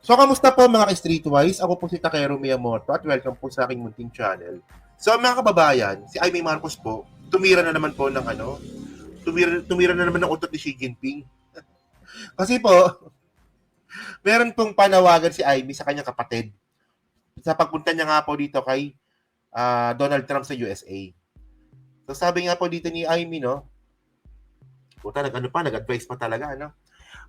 So, kamusta po mga ka-Streetwise? Ako po si Takero Miyamoto at welcome po sa aking munting channel. So, mga kababayan, si Amy Marcos po, tumira na naman po ng tumira na naman ng utot ni Xi Jinping. Kasi po, meron pong panawagan si Amy sa kanyang kapatid sa pagpunta niya nga po dito kay Donald Trump sa USA. So, sabi nga po dito ni Amy, no? Puta, nag-advise pa talaga, no?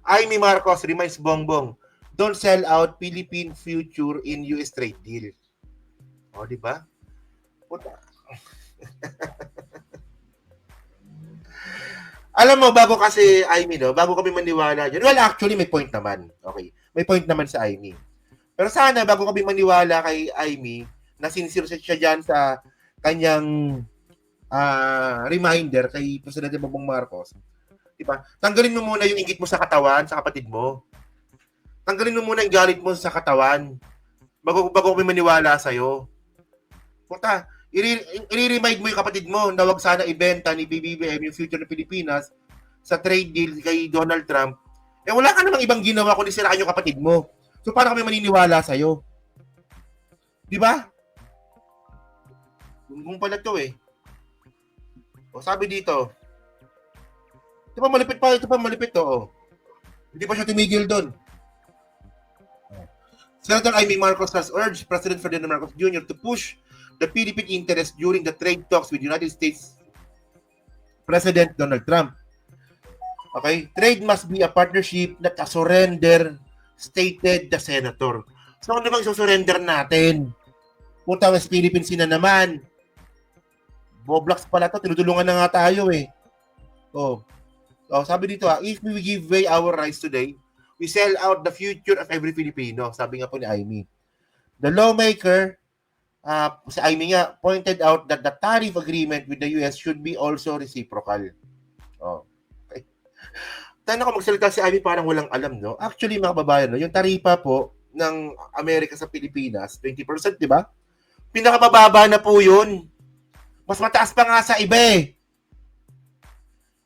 Amy Marcos reminds Bongbong, don't sell out Philippine future in US trade deal. O, di ba? Puta. Alam mo, bago kasi Amy, no? Bago kami maniwala dyan. Well, actually, may point naman. Okay. May point naman sa Amy. Pero sana, bago kami maniwala kay Amy, na sincere siya dyan sa kanyang reminder kay Presidente Bongbong Marcos. Diba? Tanggalin mo muna yung ingit mo sa katawan, sa kapatid mo. Tanggalin mo muna yung galit mo sa katawan bago kami maniwala sa'yo. Puta, i-remind mo yung kapatid mo na wag sana ibenta ni BBM yung future ng Pilipinas sa trade deal kay Donald Trump. Eh wala ka namang ibang ginawa kundi siraan yung kapatid mo. So paano kami maniniwala sa'yo? Di ba? Kung pala to eh. O sabi dito, ito pa malipit to. Oh. Hindi pa siya tumigil doon. Senator Amy Marcos has urged President Ferdinand Marcos Jr. to push the Philippine interest during the trade talks with United States President Donald Trump. Okay? Trade must be a partnership, not a surrender, stated the senator. So ano bang surrender natin? Puta, West Philippines na naman. Boblax pala to, tinutulungan na nga tayo eh. Oh, sabi dito if we give away our rights today, we sell out the future of every Filipino. Sabi nga po ni Amy. The lawmaker, si Amy nga, pointed out that the tariff agreement with the US should be also reciprocal. Oh, okay. Tana ko magsalita si Amy parang walang alam, no? Actually, mga kababayan, no, yung taripa po ng Amerika sa Pilipinas, 20%, di ba? Pinakamababa na po yun. Mas mataas pa nga sa iba eh.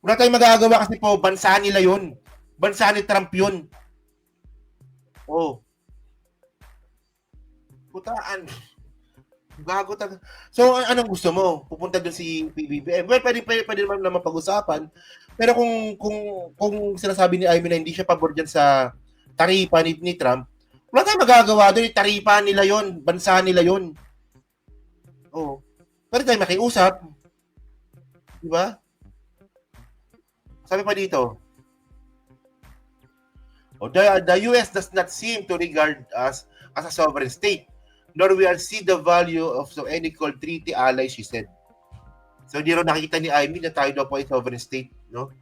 Wala tayong magagawa kasi po, bansa nila yun. Bansa ni Trump yun. Oh. Putaan. Gago talaga. So, anong gusto mo? Pupunta doon si PBBM? Well, pwede naman pag-usapan. Pero kung sinasabi ni Amy na hindi siya pabor dyan sa taripa ni Trump, wala tayong magagawa doon. Taripa nila yun. Bansa nila yun. Oh. Pwede tayong makiusap. Diba? Sabi pa dito, the US does not seem to regard us as a sovereign state, nor we see the value of any called treaty ally, she said. So, hindi rin nakikita ni Amy na tayo daw po ay sovereign state, no?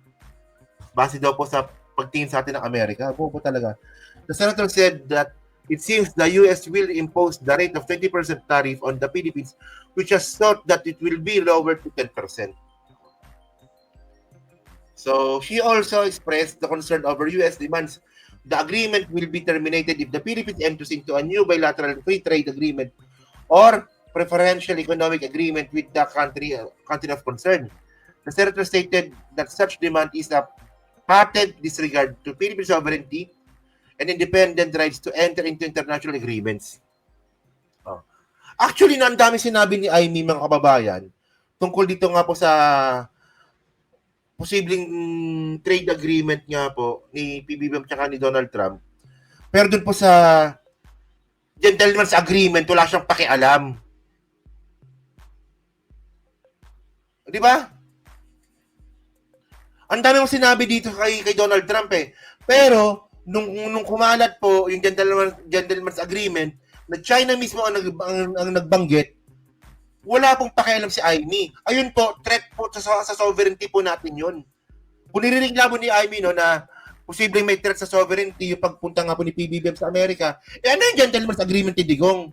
Base daw po sa pagtingin sa atin ng Amerika. Bobo talaga. The senator said that it seems the US will impose the rate of 20% tariff on the Philippines, which has thought that it will be lowered to 10%. So, she also expressed the concern over US demands the agreement will be terminated if the Philippines enters into a new bilateral free trade agreement or preferential economic agreement with the country of concern. The senator stated that such demand is a patent disregard to Philippine sovereignty and independent rights to enter into international agreements. Oh. Actually, ang dami sinabi ni Amy, mga kababayan, tungkol dito nga po sa posibleng trade agreement nga po ni PBBM tsaka ni Donald Trump. Pero dun po sa gentleman's agreement, wala siyang pakialam. Di ba? Ang dami mong sinabi dito kay Donald Trump eh. Pero, nung kumalat po yung gentleman's agreement, na China mismo ang nagbanggit, wala pong pakialam si Amy. Ayun po, threat po sa sovereignty po natin yun. Kung nirireklamo ni Amy, no, na posibleng may threat sa sovereignty yung pagpunta nga po ni PBBM sa Amerika, ano yung gentleman's agreement ni Digong?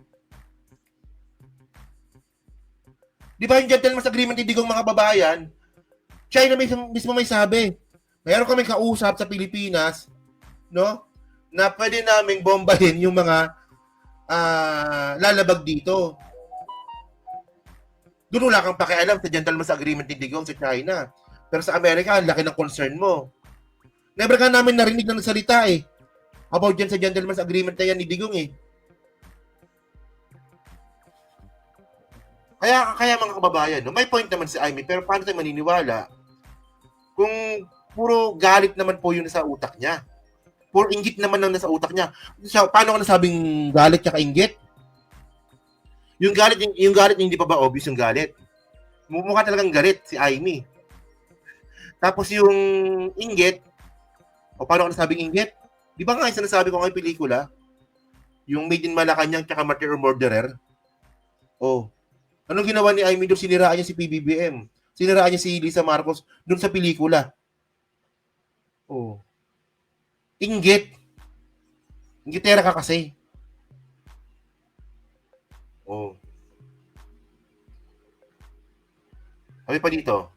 Di ba yung gentleman's agreement ni Digong, mga babayan? China mismo may sabi. Mayroon kaming kausap sa Pilipinas, no, na pwede naming bombahin yung mga lalabag dito. Doon wala kang pakialam sa gentleman's agreement ni Digong sa China. Pero sa Amerika, ang laki ng concern mo. Never ka namin narinig na nagsalita eh. about dyan sa gentleman's agreement na yan ni Digong eh. Kaya mga kababayan, no, may point naman si Amy, pero paano tayo maniniwala kung puro galit naman po yun sa utak niya? Puro inggit naman lang nasa utak niya. Paano ka nasabing galit niya ka-inggit? Yung galit hindi pa ba obvious yung galit? Mukha talagang galit si Amy. Tapos yung inggit, o paano ka nasabing inggit? Di ba nga yung sinasabi ko ngayong pelikula? Yung Made in Malacanang tsaka Martyr or Murderer? Oh. Anong ginawa ni Amy doon? Siniraan niya si PBBM. Siniraan niya si Lisa Marcos doon sa pelikula. Oh. Inggit. Inggitera ka kasi. Oh. Sabi pa dito,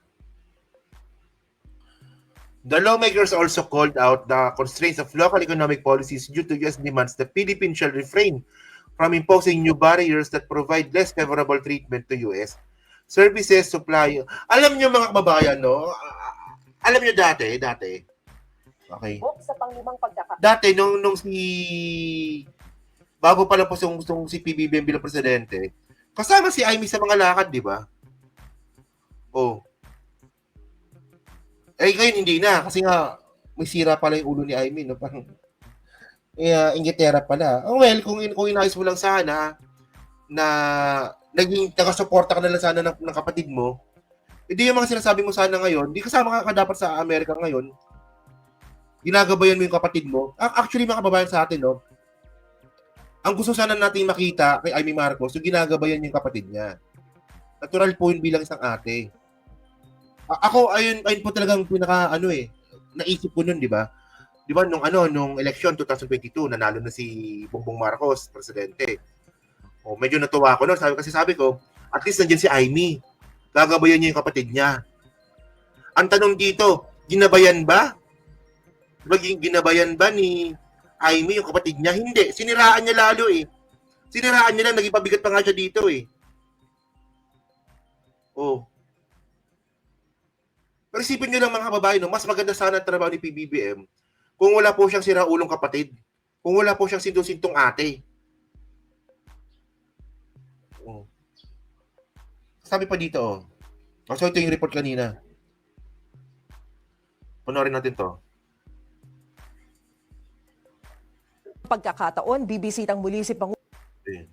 the lawmakers also called out the constraints of local economic policies due to US demands the Philippines shall refrain from imposing new barriers that provide less favorable treatment to US services, supply. Alam niyo mga kababayan, no? Alam niyo dati. Okay. Sa panglimang Dati, nung si... Bago pa lang po si PBBM bilang presidente, kasama si Amy sa mga lakad, di ba? Oh. Eh, ngayon hindi na. Kasi nga, may sira pala yung ulo ni Amy, no? Parang, inggitera pala. Oh, well, kung inayos mo lang sana na naging taga-suporta ka na lang sana ng kapatid mo, hindi yung mga sinasabi mo sana ngayon, di kasama ka dapat sa Amerika ngayon, ginagabayan mo yung kapatid mo. Actually, mga kababayan sa atin, no, ang gusto sana natin makita kay Amy Marcos, yung ginagabayan yung kapatid niya. Natural po yun bilang isang ate. Ako, ayun po talagang naisip ko nun, di ba? Di ba, nung election 2022, nanalo na si Bongbong Marcos, presidente. O, medyo natuwa ako nun. Sabi ko, at least nandiyan si Amy. Gagabayan niya yung kapatid niya. Ang tanong dito, ginabayan ba? Ginabayan ba ni Amy yung kapatid niya? Hindi. Siniraan niya lalo eh. Siniraan niya lang. Naging pabigat pa nga siya dito eh. Oh. Pero isipin nyo lang mga kababayan, no, mas maganda sana ang trabaho ni PBBM kung wala po siyang siraulong kapatid. Kung wala po siyang sintong-sintong ate. Oh. Sabi pa dito, oh. So ito yung report kanina. Panoorin natin to. pagkakataon, bibisitang muli si Pangulong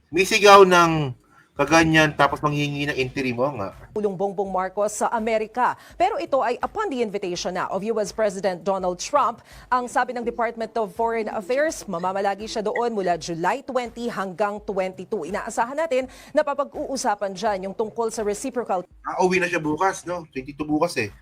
May sigaw ng kaganyan tapos manghihingi ng interim mo nga. Bongbong Marcos sa Amerika. Pero ito ay upon the invitation na of US President Donald Trump. Ang sabi ng Department of Foreign Affairs, mamamalagi siya doon mula July 20 hanggang 22. Inaasahan natin na papag-uusapan dyan yung tungkol sa reciprocal Uwi na siya bukas, no? 22 bukas eh.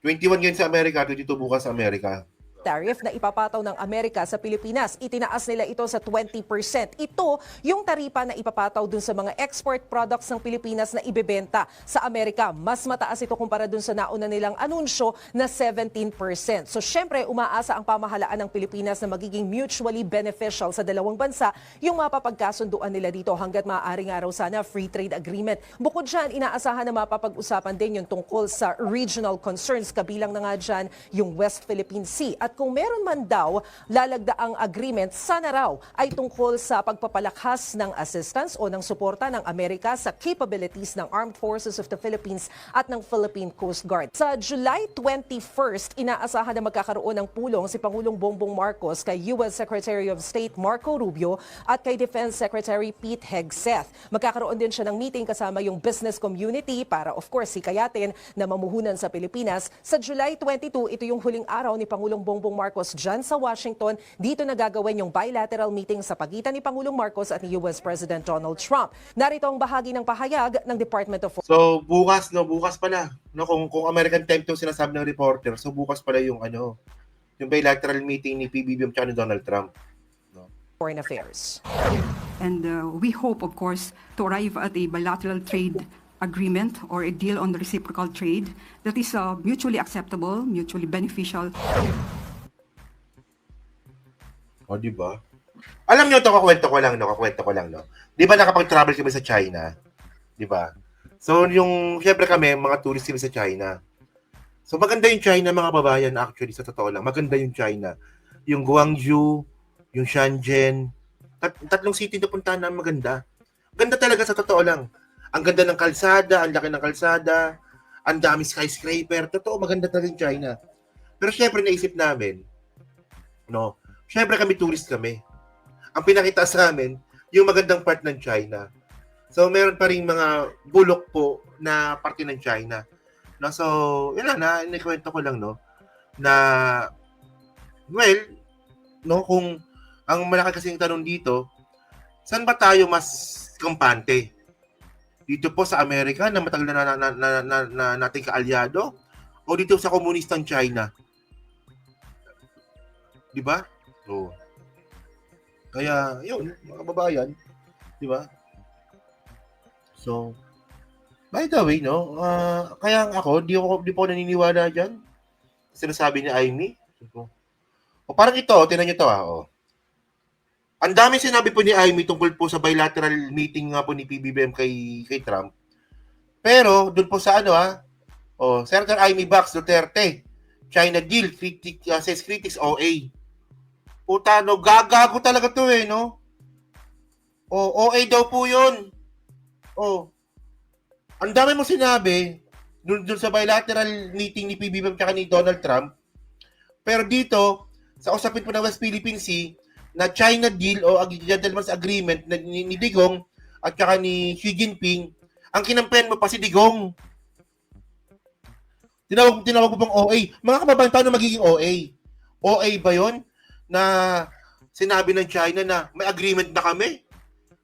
21 ngayon sa Amerika, 22 bukas sa Amerika. tariff na ipapataw ng Amerika sa Pilipinas. Itinaas nila ito sa 20%. Ito yung taripa na ipapataw dun sa mga export products ng Pilipinas na ibebenta sa Amerika. Mas mataas ito kumpara dun sa nauna nilang anunsyo na 17%. So syempre, umaasa ang pamahalaan ng Pilipinas na magiging mutually beneficial sa dalawang bansa yung mapapagkasunduan nila dito hanggat maaari nga raw sana free trade agreement. Bukod dyan, inaasahan na mapapag-usapan din yung tungkol sa regional concerns. Kabilang na nga dyan yung West Philippine Sea. At kung meron man daw lalagdaang agreement, sana raw ay tungkol sa pagpapalakas ng assistance o ng suporta ng Amerika sa capabilities ng Armed Forces of the Philippines at ng Philippine Coast Guard. Sa July 21st, inaasahan na magkakaroon ng pulong si Pangulong Bongbong Marcos kay US Secretary of State Marco Rubio at kay Defense Secretary Pete Hegseth. Magkakaroon din siya ng meeting kasama yung business community para of course hikayatin na mamuhunan sa Pilipinas. Sa July 22, ito yung huling araw ni Pangulong Bongbong Marcos dyan sa Washington. Dito na gagawin yung bilateral meeting sa pagitan ni Pangulong Marcos at ni US President Donald Trump. Narito ang bahagi ng pahayag ng Department of So bukas pala, no, kung American time 'to sinasabi ng reporter, so bukas pala yung yung bilateral meeting ni PBBM at ni Donald Trump. Foreign Affairs. And we hope, of course, to arrive at a bilateral trade agreement or a deal on reciprocal trade that is mutually acceptable, mutually beneficial. O, di ba? Alam niyo, kakwento ko lang, no? Di ba nakapag-travel kami sa China? Di ba? So, syempre kami, mga tourist kami sa China. So, maganda yung China, mga babayan, actually, sa totoo lang. Maganda yung China. yung Guangzhou, yung Shenzhen. Tatlong city na puntahan namin maganda. Ganda talaga sa totoo lang. Ang ganda ng kalsada, ang laki ng kalsada, ang dami skyscraper. Totoo, maganda talaga yung China. Pero syempre naisip namin, no, syempre kami tourist kami. Ang pinakita sa amin, yung magandang part ng China. So, meron pa rin mga bulok po na parte ng China. No, so, yun lang na, inikwento ko lang, no, na, well, no, kung ang malaki kasing tanong dito, saan ba tayo mas kampante? Dito po sa Amerika na matagal na nating kaalyado? O dito sa komunistang China? Di ba? So, kaya, yun, mga kababayan, di ba? So, by the way, no, kaya ako, di po naniniwala dyan. Sinasabi ni Amy. O parang ito, tinan nyo to, oh. Ang dami sinabi po ni Amy tungkol po sa bilateral meeting nga po ni PBBM kay Trump. Pero, dun po sa Senator Amy Bax Duterte, China deal, says critics OA. Puta, no, gagago talaga to no? OA daw po yun. Ang dami mo sinabi dun sa bilateral meeting ni PBBM at ni Donald Trump. Pero dito, sa usapin po ng West Philippine Sea, na China deal o gentleman's agreement na ni Digong at saka ni Xi Jinping, ang kinampen mo pa si Digong. Tinawag mo pang OA. Mga kababayan, paano magiging OA? OA ba yon na sinabi ng China na may agreement na kami?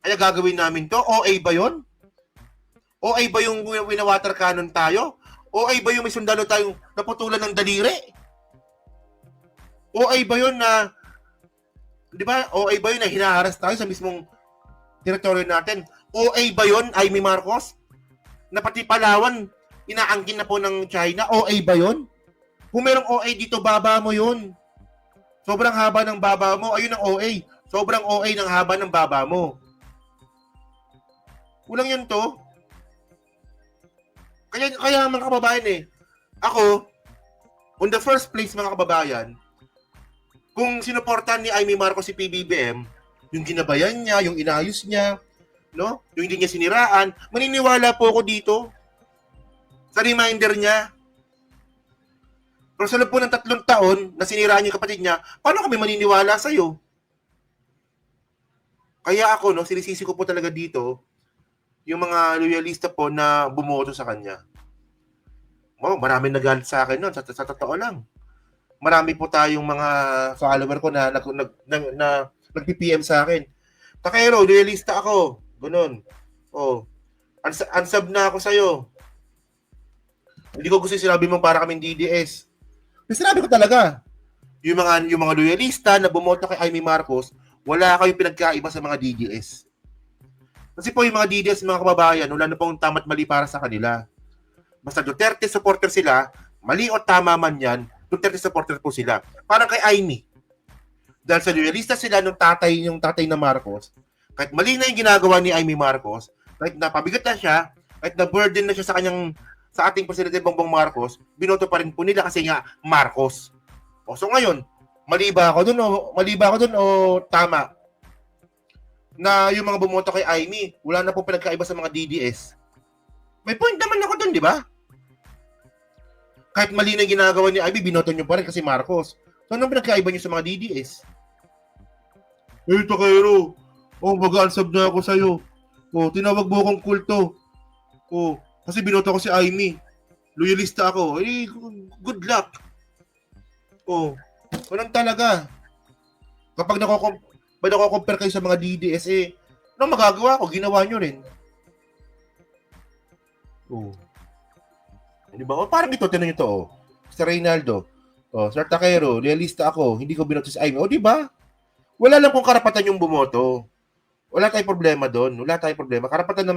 Kaya gagawin namin to? OA ba yon? OA ba yung winawater cannon tayo? OA ba yung may sundalo tayong naputulan ng daliri? OA ba yun na, di ba, OA ba yun na hinaharas tayo sa mismong teritoryo natin? OA ba yun, Amy Marcos? Na pati Palawan, inaangkin na po ng China? OA ba yun? Kung merong OA dito, baba mo yun. Sobrang haba ng baba mo, ayun ang OA. Sobrang OA ng haba ng baba mo. Kulang yun to. Kaya mga kababayan ako, on the first place mga kababayan, kung sinuportahan ni Amy Marcos si PBBM, yung ginabayan niya, yung inayos niya, no? Yung hindi niya siniraan, maniniwala po ako dito. Sa reminder niya. Pero sa loob po ng 3 taon na siniraan niya yung kapatid niya, paano kami maniniwala sa'yo? Kaya ako, no, sinisisi ko po talaga dito, yung mga loyalista po na bumoto sa kanya. Maraming nagalit sa akin nun, sa totoo lang. Marami po tayong mga follower ko na nag-PPM sa akin. Takero, loyalista ako. Ganun. Unsub na ako sa'yo. Hindi ko gusto sinabi mo para kaming DDS. Sinabi ko talaga. Yung mga loyalista na bumoto kay Amy Marcos, wala kayong pinagkaiba sa mga DDS. Kasi po yung mga DDS, mga kababayan, wala na pong tama't mali para sa kanila. Basta Duterte supporter sila, mali o tama man yan, Duterte supporter po sila. Parang kay Amy. Dahil sa loyalista sila yung tatay na Marcos, kahit mali na yung ginagawa ni Amy Marcos, kahit napabigat na siya, kahit na-burden na siya sa ating Presidente Bongbong Marcos, binoto pa rin po nila kasi nga Marcos. So ngayon, mali ba ako dun o tama? Na yung mga bumoto kay Amy, wala na po pinagkaiba sa mga DDS. May point naman ako dun, di ba? Kahit mali na ginagawa ni Amy, binoto nyo pa rin kasi Marcos. So, anong pinagkaiba nyo sa mga DDS? Takero, mag-ansab na ako sa'yo. Tinawag mo akong kulto. Kasi binoto ko si Amy. Loyalista ako. Good luck. Walang talaga. Kapag nako-compare kayo sa mga DDS, anong magagawa ko? Ginawa nyo rin. Di ba? Parang ito, tinan nyo to. Sir Reynaldo. Sir Takero, loyalista ako. Hindi ko binoto si Amy. Di ba? Wala lang kung karapatan yung bumoto. Wala tayong problema doon. Wala tayong problema. Karapatan ng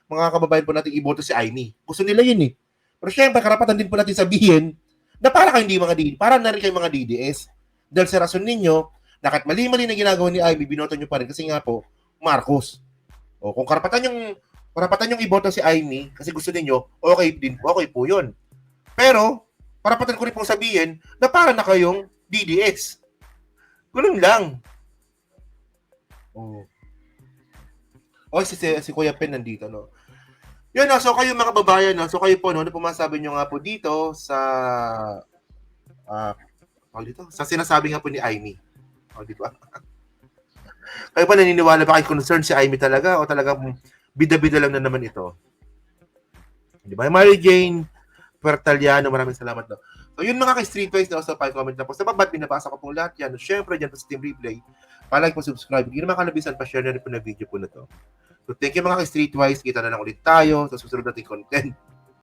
mga kababayan po natin iboto si Amy. Gusto nila yun Pero syempre, karapatan din po natin sabihin na para kayong para na rin kayong mga DDS. Dahil sa rason ninyo, na kahit mali-mali na ginagawa ni Amy, binoto nyo pa rin kasi nga po, Marcos. Kung karapatan yung iboto si Amy kasi gusto niyo, okay po yun. Pero, karapatan ko rin pong sabihin na para na kayong DDS. Ganun lang. Oh. Okay, si Kuya Pen nandito, no? Yun, no? So kayo mga babayan, no? So kayo po, no? Ano po masabi nyo nga po dito sa dito? Sa sinasabi nga po ni Amy. O, di ba? Kayo pa naniniwala ba, kay concern si Amy talaga o talagang bida-bida lang na naman ito? Di ba? Mary Jane Puertaliano, maraming salamat daw. So yun mga ka-streetwise na sa comment na po. Sa baba, binabasa ko po lahat yan. Siyempre, dyan po sa Team Replay. Palike po, subscribe. Hindi naman kalabisan pa, share na rin po na video po na to. So thank you mga ka-streetwise. Kita na lang ulit tayo sa susunod nating content.